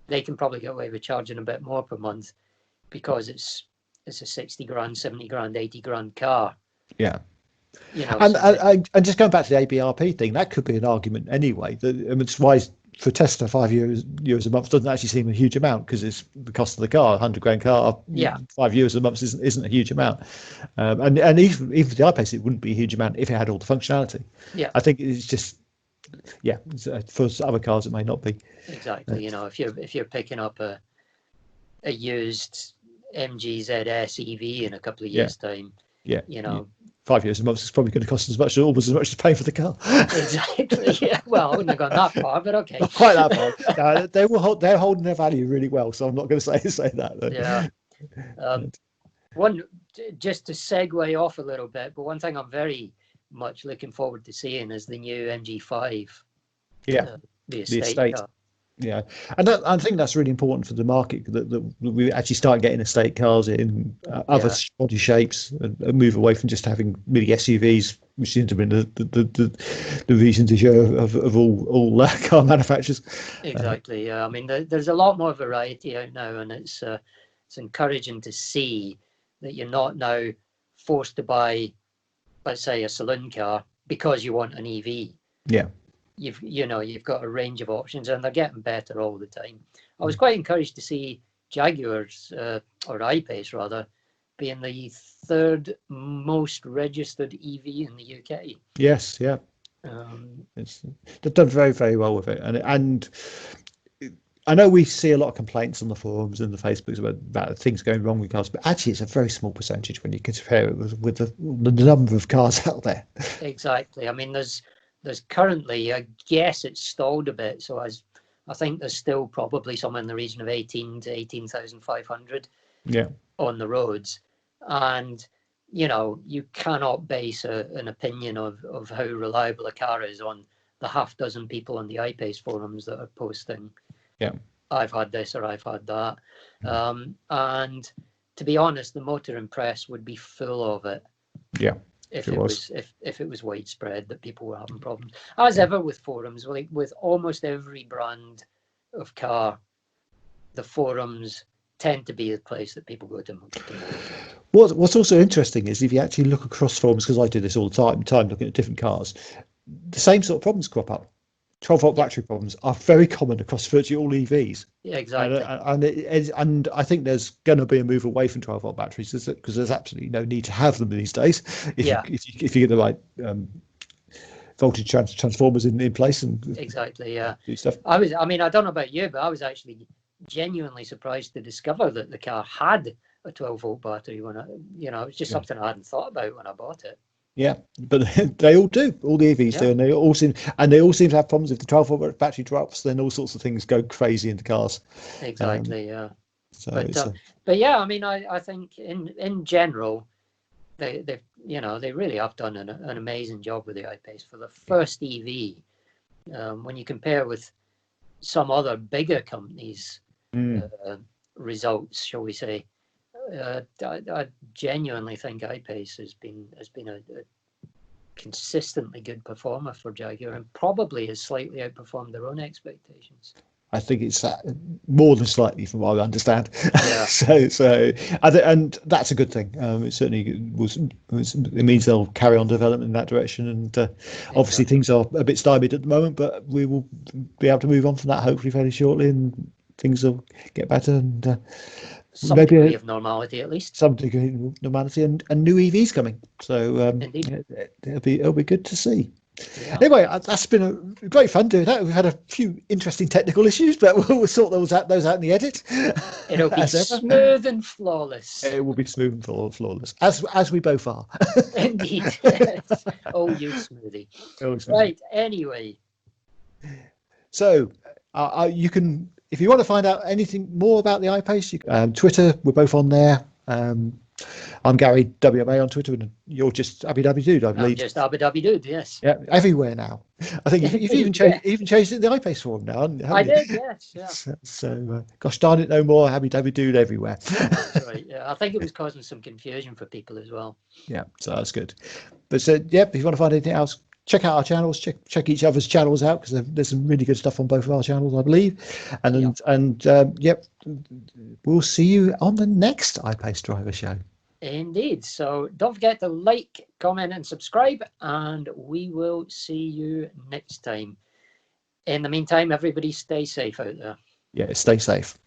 they can probably get away with charging a bit more per month because it's a 60 grand, 70 grand, 80 grand car. Yeah. You know, and just going back to the ABRP thing, that could be an argument anyway. It's why for Tesla, €5 a month doesn't actually seem a huge amount, because it's the cost of the car. 100 grand car, €5 a month isn't a huge amount. And even for the iPace, it wouldn't be a huge amount if it had all the functionality. Yeah, I think it's just, for other cars it may not be. Exactly. You know, if you're picking up a used MG ZS EV in a couple of years' time, you know, €5 a month is probably going to cost almost as much as paying for the car. Exactly. Yeah. Well, I wouldn't have gone that far, but okay. Not quite that far. No, they're holding their value really well, so I'm not going to say that. Though. Yeah. One, just to segue off a little bit, but one thing I'm very much looking forward to seeing is the new MG5. Yeah. The estate car. Yeah, and I think that's really important for the market, that we actually start getting estate cars in other body shapes, and move away from just having really SUVs, which seems to be the reason to show of all car manufacturers. Exactly. I mean, there's a lot more variety out now, and it's encouraging to see that you're not now forced to buy, let's say, a saloon car because you want an EV. Yeah. You've got a range of options, and they're getting better all the time. I was quite encouraged to see Jaguars, or I-Pace rather, being the third most registered EV in the UK. Yes, yeah. They've done very, very well with it, and I know we see a lot of complaints on the forums and the Facebooks about things going wrong with cars, but actually it's a very small percentage when you compare it with the number of cars out there. Exactly. I mean, there's currently, I guess it's stalled a bit, so I think there's still probably somewhere in the region of 18 to 18,500 on the roads. And, you know, you cannot base an opinion of how reliable a car is on the half dozen people on the iPace forums that are posting, I've had this or I've had that. And to be honest, the motoring press would be full of it. Yeah. If it was widespread that people were having problems, as ever with forums, like with almost every brand of car, the forums tend to be the place that people go to. What's also interesting is if you actually look across forums, because I do this all the time looking at different cars, the same sort of problems crop up. 12-volt battery problems are very common across virtually all EVs. Yeah, exactly. And I think there's going to be a move away from 12-volt batteries, because there's absolutely no need to have them these days. If you get the right voltage transformers in place and exactly, do stuff. I don't know about you, but I was actually genuinely surprised to discover that the car had a 12-volt battery when it was just something I hadn't thought about when I bought it. Yeah, but they all do. All the EVs do, and they all seem to have problems. If the 12-volt battery drops, then all sorts of things go crazy in the cars. Exactly, But yeah, I mean, I think in general, they really have done an amazing job with the iPace for the first EV. When you compare with some other bigger companies' results, shall we say. I genuinely think iPace has been a consistently good performer for Jaguar, and probably has slightly outperformed their own expectations. I think it's more than slightly, from what I understand. Yeah. And that's a good thing. It certainly it means they'll carry on development in that direction. And obviously things are a bit stymied at the moment, but we will be able to move on from that hopefully fairly shortly, and things will get better. And some degree of normality, at least. Some degree of normality, and new EVs coming. So it'll be good to see. Yeah. Anyway, that's been a great fun doing that. We've had a few interesting technical issues, but we'll sort those out in the edit. It'll be smooth and flawless. It will be smooth and flawless, as we both are. Indeed. Oh, you smoothie. Right. Anyway. So you can, if you want to find out anything more about the iPace, Twitter, we're both on there. I'm Gary WMA on Twitter, and you're just Abby Dude, I believe. I'm just Abby Dude, yes. Yeah, everywhere now. I think you've even changed it in the iPace forum now, haven't you? I did, yes. Yeah. So gosh darn it, no more Abby Dude everywhere. That's right. Yeah, I think it was causing some confusion for people as well. Yeah, so that's good. But if you want to find anything else, check out our channels, check each other's channels out, because there's some really good stuff on both of our channels, I believe. Yep, we'll see you on the next iPace Driver Show. Indeed. So don't forget to like, comment, and subscribe, and we will see you next time. In the meantime, everybody stay safe out there. Yeah, stay safe.